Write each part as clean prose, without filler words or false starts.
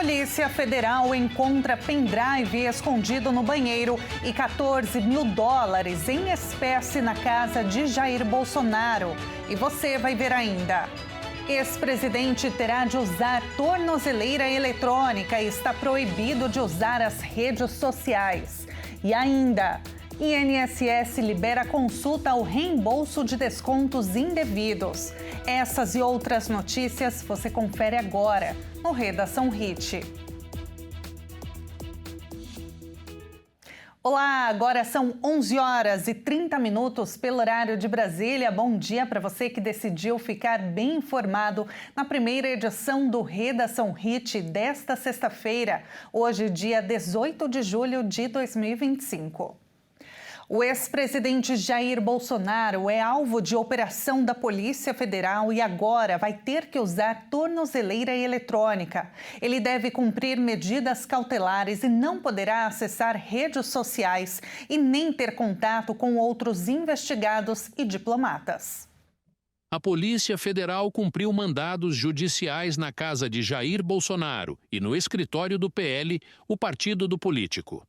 Polícia Federal encontra pendrive escondido no banheiro e 14 mil dólares em espécie na casa de Jair Bolsonaro. E você vai ver ainda. Ex-presidente terá de usar tornozeleira eletrônica e está proibido de usar as redes sociais. E ainda, INSS libera consulta ao reembolso de descontos indevidos. Essas e outras notícias você confere agora no Redação Hit. Olá, agora são 11 horas e 30 minutos pelo horário de Brasília. Bom dia para você que decidiu ficar bem informado na primeira edição do Redação Hit desta sexta-feira, hoje dia 18 de julho de 2025. O ex-presidente Jair Bolsonaro é alvo de operação da Polícia Federal e agora vai ter que usar tornozeleira eletrônica. Ele deve cumprir medidas cautelares e não poderá acessar redes sociais e nem ter contato com outros investigados e diplomatas. A Polícia Federal cumpriu mandados judiciais na casa de Jair Bolsonaro e no escritório do PL, o partido do político.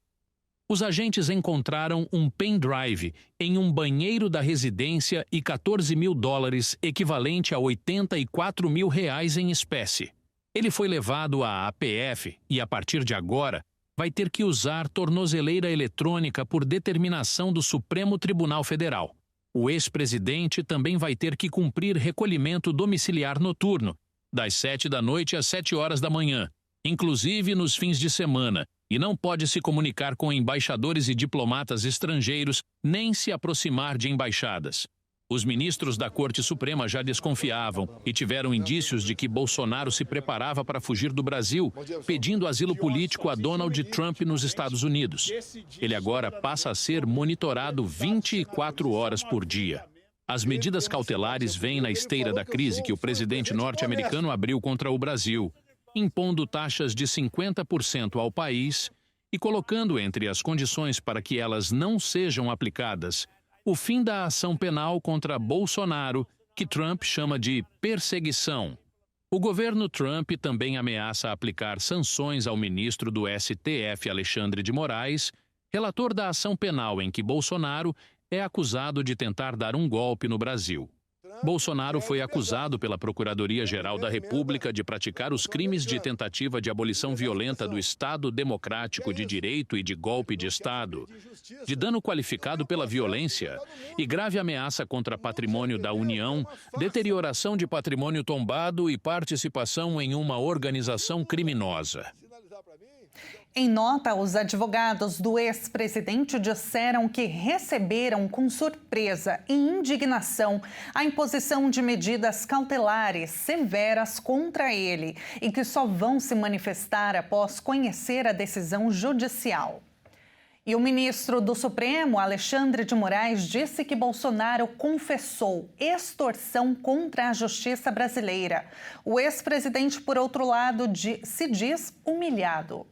Os agentes encontraram um pendrive em um banheiro da residência e 14 mil dólares, equivalente a 84 mil reais em espécie. Ele foi levado à APF e, a partir de agora, vai ter que usar tornozeleira eletrônica por determinação do Supremo Tribunal Federal. O ex-presidente também vai ter que cumprir recolhimento domiciliar noturno, das 7 da noite às 7 horas da manhã, inclusive nos fins de semana, e não pode se comunicar com embaixadores e diplomatas estrangeiros, nem se aproximar de embaixadas. Os ministros da Corte Suprema já desconfiavam e tiveram indícios de que Bolsonaro se preparava para fugir do Brasil, pedindo asilo político a Donald Trump nos Estados Unidos. Ele agora passa a ser monitorado 24 horas por dia. As medidas cautelares vêm na esteira da crise que o presidente norte-americano abriu contra o Brasil, impondo taxas de 50% ao país e colocando entre as condições para que elas não sejam aplicadas o fim da ação penal contra Bolsonaro, que Trump chama de perseguição. O governo Trump também ameaça aplicar sanções ao ministro do STF, Alexandre de Moraes, relator da ação penal em que Bolsonaro é acusado de tentar dar um golpe no Brasil. Bolsonaro foi acusado pela Procuradoria-Geral da República de praticar os crimes de tentativa de abolição violenta do Estado Democrático de Direito e de golpe de Estado, de dano qualificado pela violência e grave ameaça contra patrimônio da União, deterioração de patrimônio tombado e participação em uma organização criminosa. Em nota, os advogados do ex-presidente disseram que receberam com surpresa e indignação a imposição de medidas cautelares severas contra ele e que só vão se manifestar após conhecer a decisão judicial. E o ministro do Supremo, Alexandre de Moraes, disse que Bolsonaro confessou extorsão contra a justiça brasileira. O ex-presidente, por outro lado, se diz humilhado.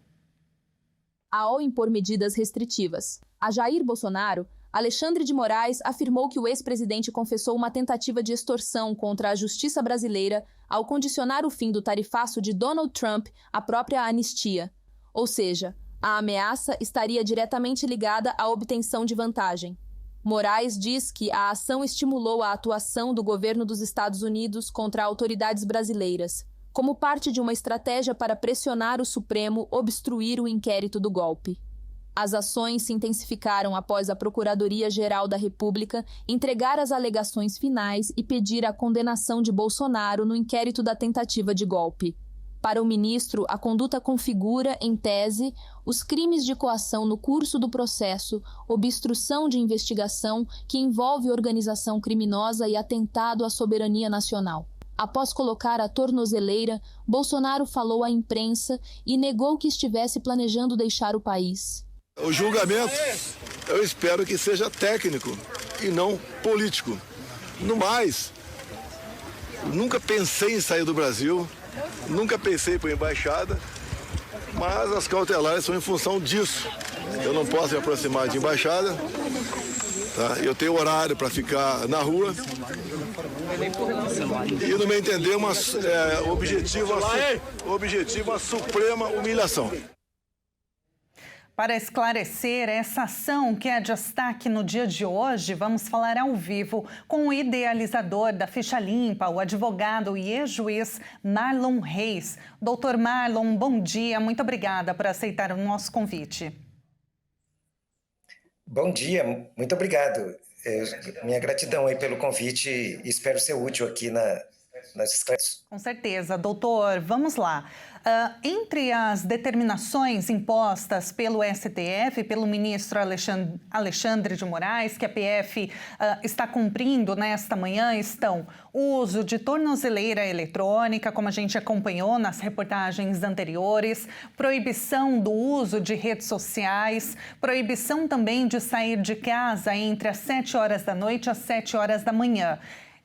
Ao impor medidas restritivas a Jair Bolsonaro, Alexandre de Moraes afirmou que o ex-presidente confessou uma tentativa de extorsão contra a justiça brasileira ao condicionar o fim do tarifaço de Donald Trump à própria anistia. Ou seja, a ameaça estaria diretamente ligada à obtenção de vantagem. Moraes diz que a ação estimulou a atuação do governo dos Estados Unidos contra autoridades brasileiras, como parte de uma estratégia para pressionar o Supremo obstruir o inquérito do golpe. As ações se intensificaram após a Procuradoria-Geral da República entregar as alegações finais e pedir a condenação de Bolsonaro no inquérito da tentativa de golpe. Para o ministro, a conduta configura, em tese, os crimes de coação no curso do processo, obstrução de investigação que envolve organização criminosa e atentado à soberania nacional. Após colocar a tornozeleira, Bolsonaro falou à imprensa e negou que estivesse planejando deixar o país. O julgamento, eu espero que seja técnico e não político. No mais, nunca pensei em sair do Brasil, nunca pensei por embaixada, mas as cautelares são em função disso. Eu não posso me aproximar de embaixada, tá? Eu tenho horário para ficar na rua E, no meu entender, o objetivo é uma suprema humilhação. Para esclarecer essa ação que é destaque no dia de hoje, vamos falar ao vivo com o idealizador da Ficha Limpa, o advogado e ex-juiz Marlon Reis. Doutor Marlon, bom dia, muito obrigada por aceitar o nosso convite. Bom dia, muito obrigado. Minha gratidão aí pelo convite e espero ser útil aqui nas esclarecimentos. Com certeza. Doutor, vamos lá. Entre as determinações impostas pelo STF, pelo ministro Alexandre de Moraes, que a PF está cumprindo nesta manhã, estão o uso de tornozeleira eletrônica, como a gente acompanhou nas reportagens anteriores, proibição do uso de redes sociais, proibição também de sair de casa entre as 7 horas da noite e as 7 horas da manhã.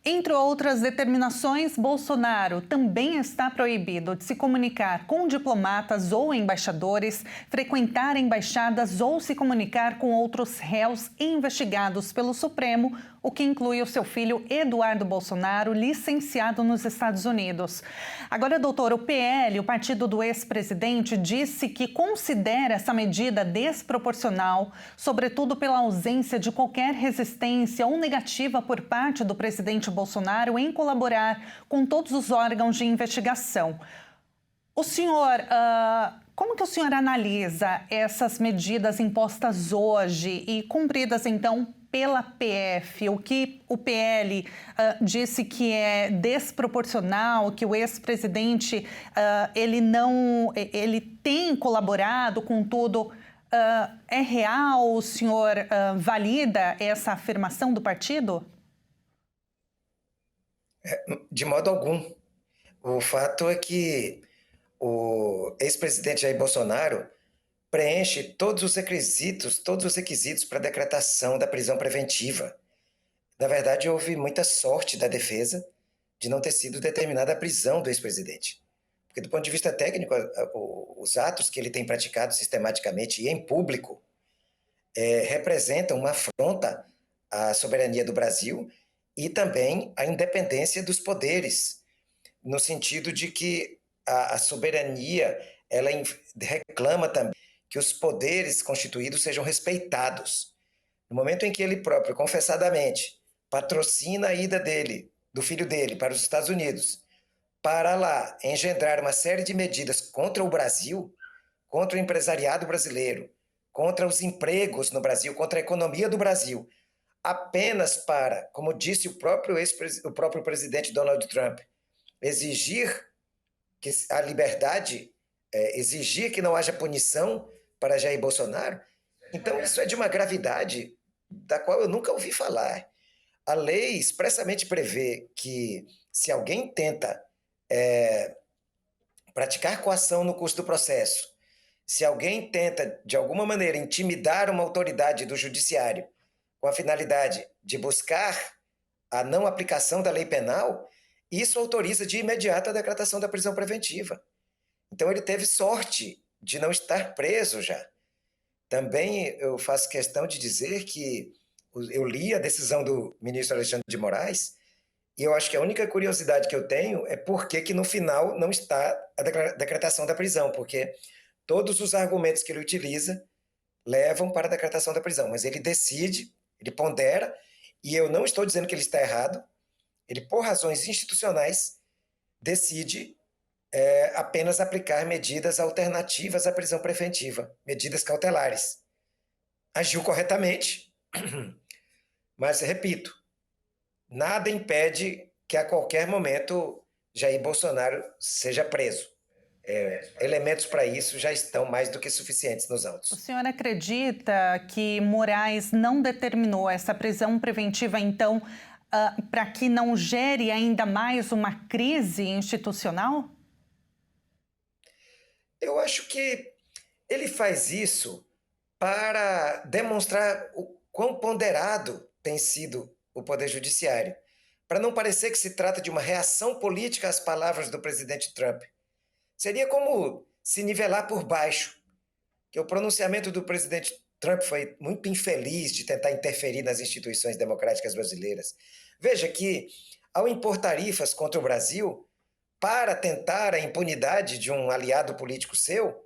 Entre outras determinações, Bolsonaro também está proibido de se comunicar com diplomatas ou embaixadores, frequentar embaixadas ou se comunicar com outros réus investigados pelo Supremo, o que inclui o seu filho Eduardo Bolsonaro, licenciado nos Estados Unidos. Agora, doutor, o PL, o partido do ex-presidente, disse que considera essa medida desproporcional, sobretudo pela ausência de qualquer resistência ou negativa por parte do presidente Bolsonaro em colaborar com todos os órgãos de investigação. O senhor, como que o senhor analisa essas medidas impostas hoje e cumpridas, então, pela PF? O que o PL disse que é desproporcional, que o ex-presidente ele tem colaborado com tudo, é real? O senhor valida essa afirmação do partido? De modo algum. O fato é que o ex-presidente Jair Bolsonaro preenche todos os requisitos para a decretação da prisão preventiva. Na verdade, houve muita sorte da defesa de não ter sido determinada a prisão do ex-presidente. Porque, do ponto de vista técnico, os atos que ele tem praticado sistematicamente e em público representam uma afronta à soberania do Brasil e também à independência dos poderes, no sentido de que a soberania ela reclama também que os poderes constituídos sejam respeitados. No momento em que ele próprio, confessadamente, patrocina a ida do filho dele, para os Estados Unidos, para lá engendrar uma série de medidas contra o Brasil, contra o empresariado brasileiro, contra os empregos no Brasil, contra a economia do Brasil, apenas para, como disse o próprio presidente Donald Trump, exigir que a liberdade, exigir que não haja punição para Jair Bolsonaro, então isso é de uma gravidade da qual eu nunca ouvi falar. A lei expressamente prevê que se alguém tenta praticar coação no curso do processo, se alguém tenta, de alguma maneira, intimidar uma autoridade do judiciário com a finalidade de buscar a não aplicação da lei penal, isso autoriza de imediato a decretação da prisão preventiva. Então ele teve sorte de não estar preso já. Também eu faço questão de dizer que eu li a decisão do ministro Alexandre de Moraes e eu acho que a única curiosidade que eu tenho é por que no final não está a decretação da prisão, porque todos os argumentos que ele utiliza levam para a decretação da prisão, mas ele decide, ele pondera, e eu não estou dizendo que ele está errado, ele, por razões institucionais, decide apenas aplicar medidas alternativas à prisão preventiva, medidas cautelares. Agiu corretamente, mas, repito, nada impede que a qualquer momento Jair Bolsonaro seja preso. Elementos para isso já estão mais do que suficientes nos autos. O senhor acredita que Moraes não determinou essa prisão preventiva, então, para que não gere ainda mais uma crise institucional? Eu acho que ele faz isso para demonstrar o quão ponderado tem sido o Poder Judiciário, para não parecer que se trata de uma reação política às palavras do presidente Trump. Seria como se nivelar por baixo, que o pronunciamento do presidente Trump foi muito infeliz de tentar interferir nas instituições democráticas brasileiras. Veja que ao impor tarifas contra o Brasil para tentar a impunidade de um aliado político seu,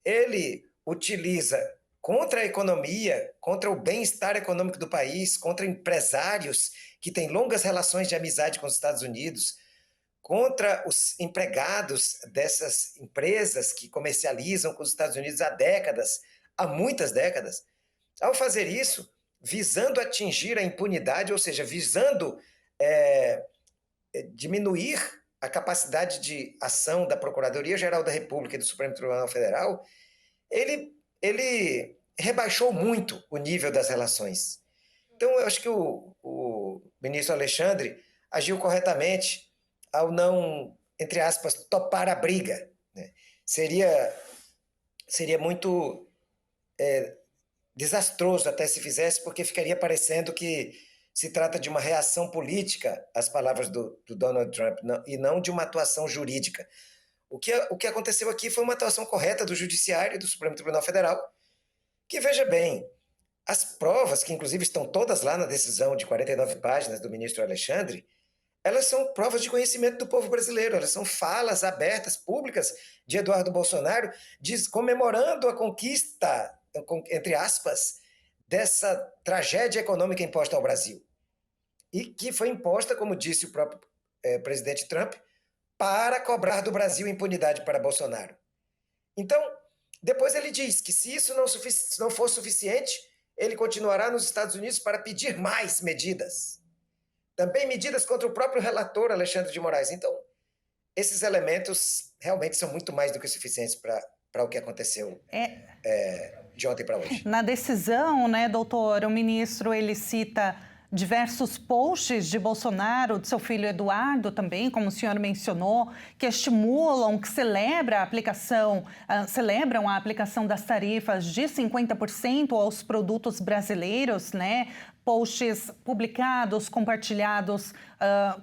ele utiliza contra a economia, contra o bem-estar econômico do país, contra empresários que têm longas relações de amizade com os Estados Unidos, contra os empregados dessas empresas que comercializam com os Estados Unidos há décadas, há muitas décadas. Ao fazer isso, visando atingir a impunidade, ou seja, visando diminuir a capacidade de ação da Procuradoria-Geral da República e do Supremo Tribunal Federal, ele rebaixou muito o nível das relações. Então, eu acho que o ministro Alexandre agiu corretamente ao não, entre aspas, topar a briga, né? Seria muito desastroso até se fizesse, porque ficaria parecendo que se trata de uma reação política às palavras do Donald Trump, e não de uma atuação jurídica. O que aconteceu aqui foi uma atuação correta do Judiciário e do Supremo Tribunal Federal, que, veja bem, as provas, que inclusive estão todas lá na decisão de 49 páginas do ministro Alexandre, elas são provas de conhecimento do povo brasileiro, elas são falas abertas, públicas, de Eduardo Bolsonaro, comemorando a conquista, entre aspas, dessa tragédia econômica imposta ao Brasil. E que foi imposta, como disse o próprio presidente Trump, para cobrar do Brasil impunidade para Bolsonaro. Então, depois ele diz que se isso não for suficiente, ele continuará nos Estados Unidos para pedir mais medidas. Também medidas contra o próprio relator Alexandre de Moraes. Então, esses elementos realmente são muito mais do que suficientes para o que aconteceu de ontem para hoje. Na decisão, né, doutor, o ministro ele cita diversos posts de Bolsonaro, de seu filho Eduardo também, como o senhor mencionou, que estimulam, que celebram a aplicação das tarifas de 50% aos produtos brasileiros, né? Posts publicados, compartilhados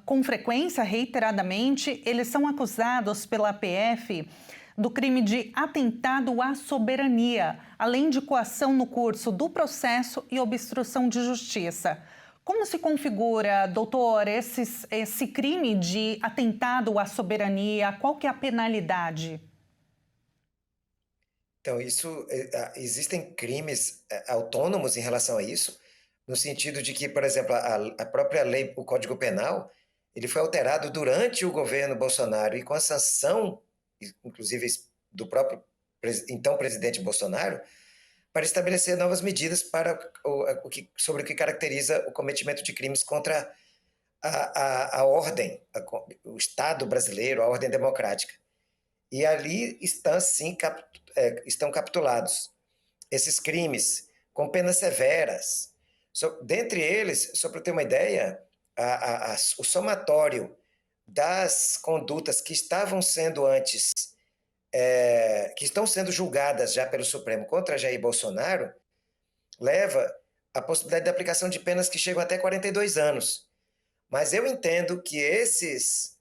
com frequência, reiteradamente. Eles são acusados pela PF do crime de atentado à soberania, além de coação no curso do processo e obstrução de justiça. Como se configura, doutor, esse crime de atentado à soberania? Qual que é a penalidade? Então, existem crimes autônomos em relação a isso, no sentido de que, por exemplo, a própria lei, o Código Penal, ele foi alterado durante o governo Bolsonaro e com a sanção, inclusive do próprio então presidente Bolsonaro, para estabelecer novas medidas sobre o que caracteriza o cometimento de crimes contra a ordem, o Estado brasileiro, a ordem democrática. E ali estão capitulados esses crimes com penas severas. Dentre eles, só para ter uma ideia, o somatório das condutas que estavam sendo antes que estão sendo julgadas já pelo Supremo contra Jair Bolsonaro, leva à possibilidade de aplicação de penas que chegam até 42 anos. Mas eu entendo que esses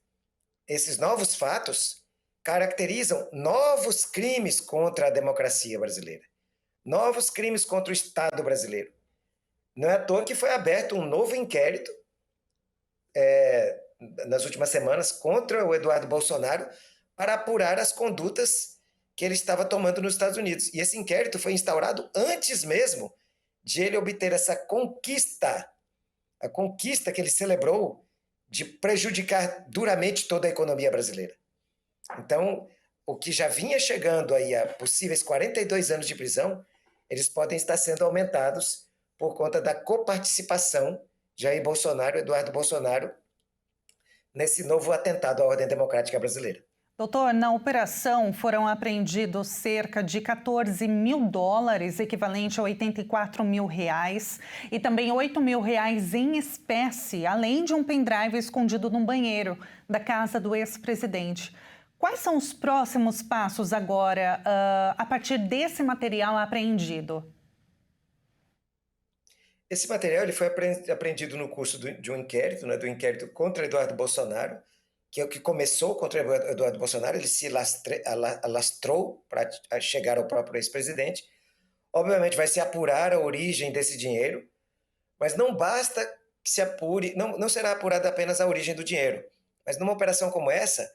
novos fatos caracterizam novos crimes contra a democracia brasileira, novos crimes contra o Estado brasileiro. Não é à toa que foi aberto um novo inquérito nas últimas semanas contra o Eduardo Bolsonaro, para apurar as condutas que ele estava tomando nos Estados Unidos. E esse inquérito foi instaurado antes mesmo de ele obter essa conquista, a conquista que ele celebrou de prejudicar duramente toda a economia brasileira. Então, o que já vinha chegando aí a possíveis 42 anos de prisão, eles podem estar sendo aumentados por conta da coparticipação de Jair Bolsonaro e Eduardo Bolsonaro nesse novo atentado à ordem democrática brasileira. Doutor, na operação foram apreendidos cerca de 14 mil dólares, equivalente a 84 mil reais, e também 8 mil reais em espécie, além de um pendrive escondido no banheiro da casa do ex-presidente. Quais são os próximos passos agora, a partir desse material apreendido? Esse material ele foi apreendido no curso de um inquérito, né, do inquérito contra Eduardo Bolsonaro, que é o que começou contra Eduardo Bolsonaro. Ele se alastrou para chegar ao próprio ex-presidente. Obviamente vai se apurar a origem desse dinheiro, mas não basta que se apure, não será apurada apenas a origem do dinheiro, mas numa operação como essa,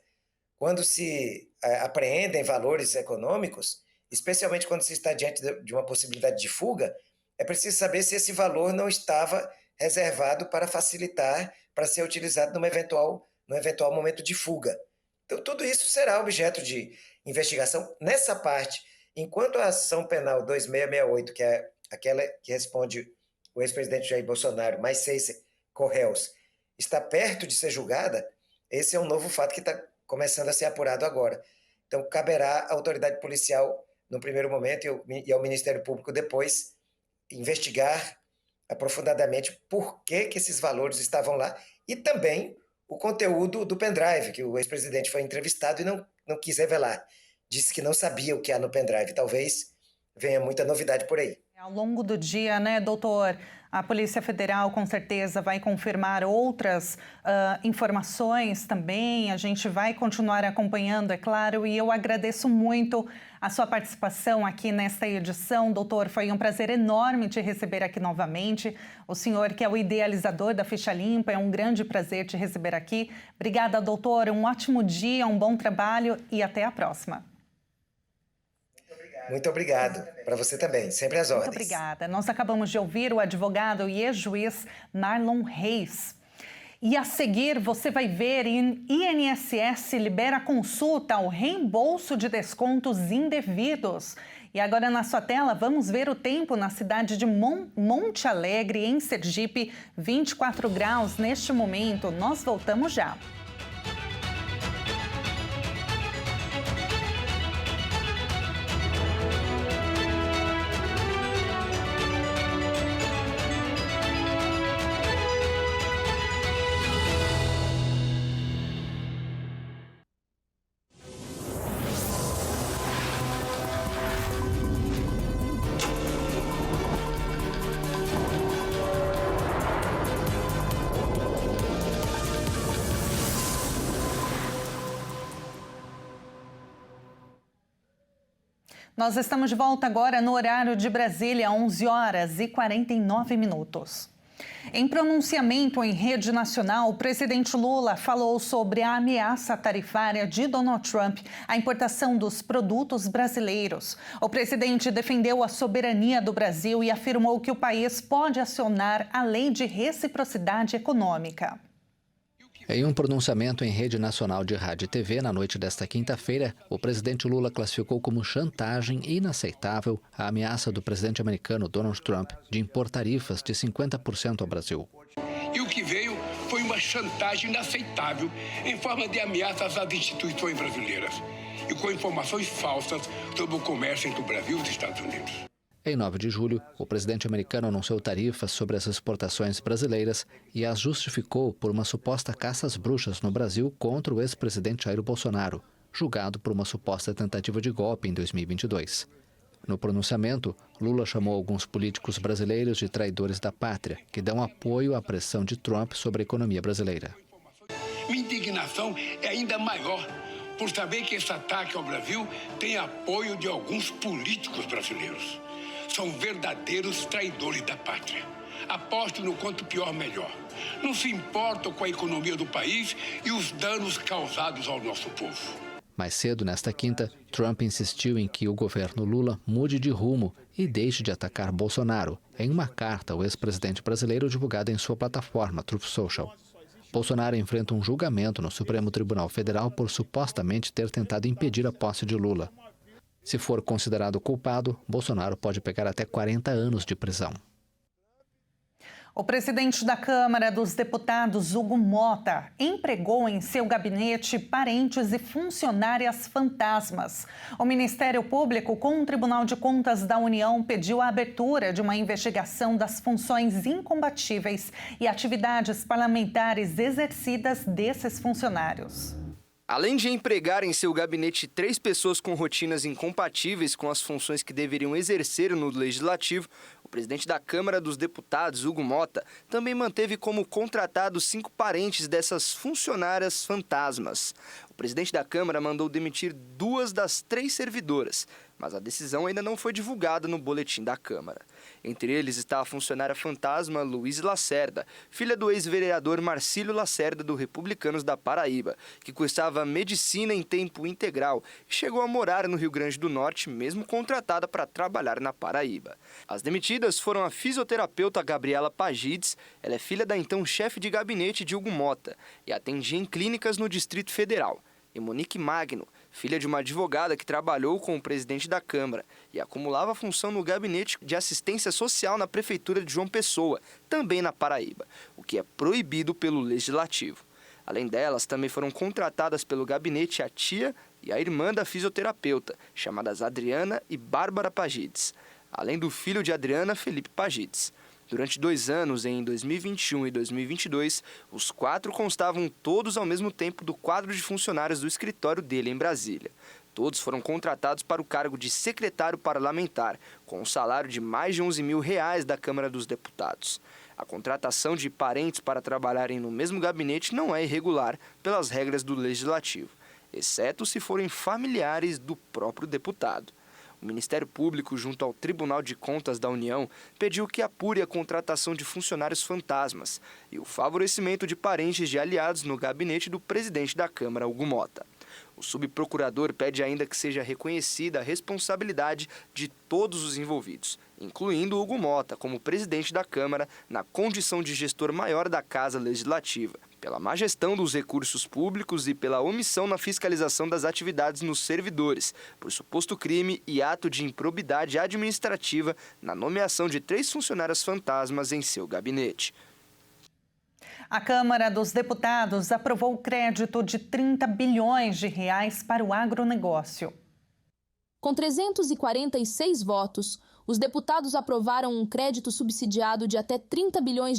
quando se apreendem valores econômicos, especialmente quando se está diante de uma possibilidade de fuga, é preciso saber se esse valor não estava reservado para facilitar, para ser utilizado num eventual momento de fuga. Então, tudo isso será objeto de investigação nessa parte. Enquanto a ação penal 2668, que é aquela que responde o ex-presidente Jair Bolsonaro, mais 6 corréus, está perto de ser julgada, esse é um novo fato que está começando a ser apurado agora. Então, caberá à autoridade policial, no primeiro momento, e ao Ministério Público depois, investigar aprofundadamente por que esses valores estavam lá e também o conteúdo do pendrive, que o ex-presidente foi entrevistado e não quis revelar. Disse que não sabia o que há no pendrive. Talvez venha muita novidade por aí. Ao longo do dia, né, doutor, a Polícia Federal com certeza vai confirmar outras informações também. A gente vai continuar acompanhando, é claro, e eu agradeço muito a sua participação aqui nesta edição. Doutor, foi um prazer enorme te receber aqui novamente. O senhor, que é o idealizador da Ficha Limpa, é um grande prazer te receber aqui. Obrigada, doutor. Um ótimo dia, um bom trabalho e até a próxima. Muito obrigado. Para você também. Sempre às ordens. Muito obrigada. Nós acabamos de ouvir o advogado e ex-juiz Marlon Reis. E a seguir, você vai ver INSS libera consulta ao reembolso de descontos indevidos. E agora na sua tela, vamos ver o tempo na cidade de Monte Alegre, em Sergipe, 24 graus neste momento. Nós voltamos já. Nós estamos de volta agora no horário de Brasília, 11 horas e 49 minutos. Em pronunciamento em rede nacional, o presidente Lula falou sobre a ameaça tarifária de Donald Trump à importação dos produtos brasileiros. O presidente defendeu a soberania do Brasil e afirmou que o país pode acionar a lei de reciprocidade econômica. Em um pronunciamento em rede nacional de rádio e TV na noite desta quinta-feira, o presidente Lula classificou como chantagem inaceitável a ameaça do presidente americano Donald Trump de impor tarifas de 50% ao Brasil. E o que veio foi uma chantagem inaceitável em forma de ameaças às instituições brasileiras e com informações falsas sobre o comércio entre o Brasil e os Estados Unidos. Em 9 de julho, o presidente americano anunciou tarifas sobre as exportações brasileiras e as justificou por uma suposta caça às bruxas no Brasil contra o ex-presidente Jair Bolsonaro, julgado por uma suposta tentativa de golpe em 2022. No pronunciamento, Lula chamou alguns políticos brasileiros de traidores da pátria, que dão apoio à pressão de Trump sobre a economia brasileira. Minha indignação é ainda maior por saber que esse ataque ao Brasil tem apoio de alguns políticos brasileiros. São verdadeiros traidores da pátria. Apostam no quanto pior, melhor. Não se importam com a economia do país e os danos causados ao nosso povo. Mais cedo, nesta quinta, Trump insistiu em que o governo Lula mude de rumo e deixe de atacar Bolsonaro, em uma carta ao ex-presidente brasileiro divulgada em sua plataforma Truth Social. Bolsonaro enfrenta um julgamento no Supremo Tribunal Federal por supostamente ter tentado impedir a posse de Lula. Se for considerado culpado, Bolsonaro pode pegar até 40 anos de prisão. O presidente da Câmara dos Deputados, Hugo Mota, empregou em seu gabinete parentes e funcionárias fantasmas. O Ministério Público, com o Tribunal de Contas da União, pediu a abertura de uma investigação das funções incompatíveis e atividades parlamentares exercidas desses funcionários. Além de empregar em seu gabinete 3 pessoas com rotinas incompatíveis com as funções que deveriam exercer no Legislativo, o presidente da Câmara dos Deputados, Hugo Mota, também manteve como contratados 5 parentes dessas funcionárias fantasmas. O presidente da Câmara mandou demitir 2 das 3 servidoras, mas a decisão ainda não foi divulgada no boletim da Câmara. Entre eles está a funcionária fantasma Luiz Lacerda, filha do ex-vereador Marcílio Lacerda do Republicanos da Paraíba, que cursava medicina em tempo integral e chegou a morar no Rio Grande do Norte, mesmo contratada para trabalhar na Paraíba. As demitidas foram a fisioterapeuta Gabriela Pagides, ela é filha da então chefe de gabinete de Hugo Mota e atendia em clínicas no Distrito Federal, e Monique Magno, filha de uma advogada que trabalhou com o presidente da Câmara e acumulava função no gabinete de assistência social na prefeitura de João Pessoa, também na Paraíba, o que é proibido pelo Legislativo. Além delas, também foram contratadas pelo gabinete a tia e a irmã da fisioterapeuta, chamadas Adriana e Bárbara Pagides, além do filho de Adriana, Felipe Pagides. Durante 2 anos, em 2021 e 2022, os 4 constavam todos ao mesmo tempo do quadro de funcionários do escritório dele em Brasília. Todos foram contratados para o cargo de secretário parlamentar, com um salário de mais de R$11 mil da Câmara dos Deputados. A contratação de parentes para trabalharem no mesmo gabinete não é irregular pelas regras do Legislativo, exceto se forem familiares do próprio deputado. O Ministério Público, junto ao Tribunal de Contas da União, pediu que apure a contratação de funcionários fantasmas e o favorecimento de parentes de aliados no gabinete do presidente da Câmara, Hugo Mota. O subprocurador pede ainda que seja reconhecida a responsabilidade de todos os envolvidos, incluindo Hugo Mota como presidente da Câmara na condição de gestor maior da Casa Legislativa, pela má gestão dos recursos públicos e pela omissão na fiscalização das atividades nos servidores, por suposto crime e ato de improbidade administrativa na nomeação de 3 funcionários fantasmas em seu gabinete. A Câmara dos Deputados aprovou o crédito de R$30 bilhões para o agronegócio. Com 346 votos, os deputados aprovaram um crédito subsidiado de até R$30 bilhões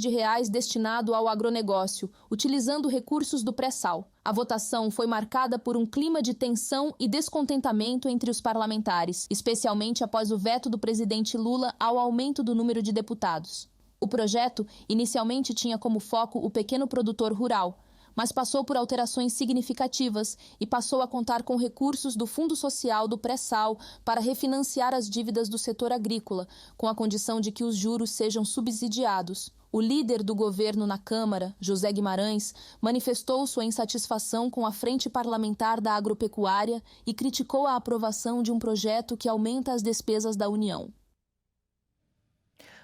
destinado ao agronegócio, utilizando recursos do pré-sal. A votação foi marcada por um clima de tensão e descontentamento entre os parlamentares, especialmente após o veto do presidente Lula ao aumento do número de deputados. O projeto inicialmente tinha como foco o pequeno produtor rural, mas passou por alterações significativas e passou a contar com recursos do Fundo Social do Pré-Sal para refinanciar as dívidas do setor agrícola, com a condição de que os juros sejam subsidiados. O líder do governo na Câmara, José Guimarães, manifestou sua insatisfação com a Frente Parlamentar da Agropecuária e criticou a aprovação de um projeto que aumenta as despesas da União.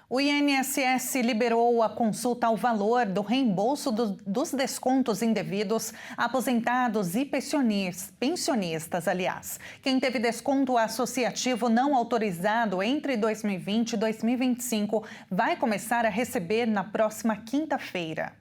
O INSS liberou a consulta ao valor do reembolso dos descontos indevidos a aposentados e pensionistas, aliás. Quem teve desconto associativo não autorizado entre 2020 e 2025 vai começar a receber na próxima quinta-feira.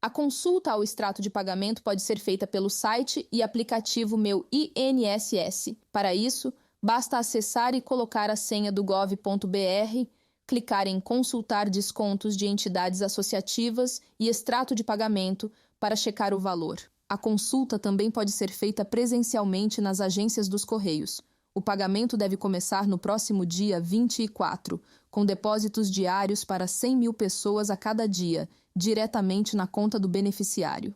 A consulta ao extrato de pagamento pode ser feita pelo site e aplicativo Meu INSS. Para isso, basta acessar e colocar a senha do gov.br, clicar em Consultar descontos de entidades associativas e extrato de pagamento para checar o valor. A consulta também pode ser feita presencialmente nas agências dos Correios. O pagamento deve começar no próximo dia 24, com depósitos diários para 100 mil pessoas a cada dia, diretamente na conta do beneficiário.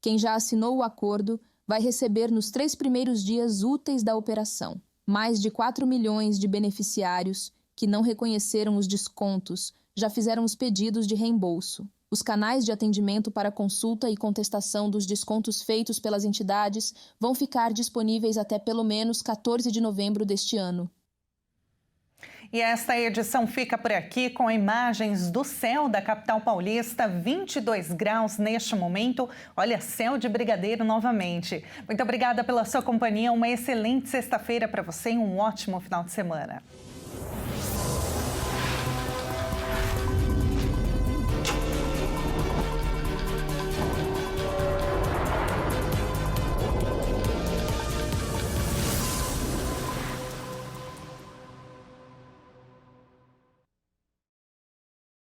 Quem já assinou o acordo vai receber nos 3 primeiros dias úteis da operação. Mais de 4 milhões de beneficiários que não reconheceram os descontos já fizeram os pedidos de reembolso. Os canais de atendimento para consulta e contestação dos descontos feitos pelas entidades vão ficar disponíveis até pelo menos 14 de novembro deste ano. E esta edição fica por aqui com imagens do céu da capital paulista, 22 graus neste momento. Olha, céu de brigadeiro novamente. Muito obrigada pela sua companhia, uma excelente sexta-feira para você e um ótimo final de semana.